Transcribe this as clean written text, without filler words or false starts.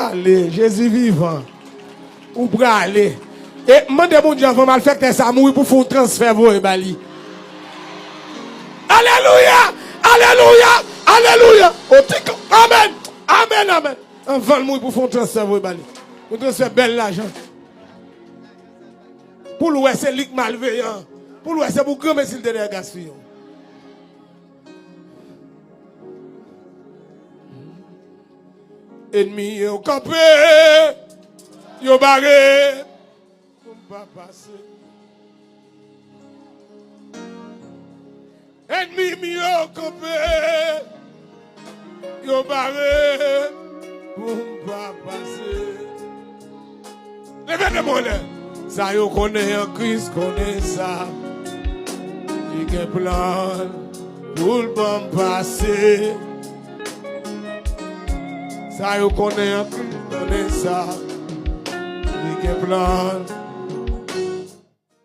bralé, Jésus vivant. Ou bralé. Et demandez mon Dieu avant mal faire que ça mourir pour faire un transfert vous bali. Alléluia! Alléluia! Alléluia! Amen! Amen, amen! Avant de mourir pour faire un transfert vous bali. Un transfert bel l'argent. Pour l'ouest c'est ligue malveillant. Pour l'ouest c'est pour grand messil de délégation. Ennemi au campé, yo barré, pour pas passer. Ennemi au campé, yo barré, pour pas passer. Levez le monnaie. Ça yo connaît en Christ, connaît ça. Il y a plan pour le bon passer. Ça yo connaît en Christ, connaît ça. Il y a plan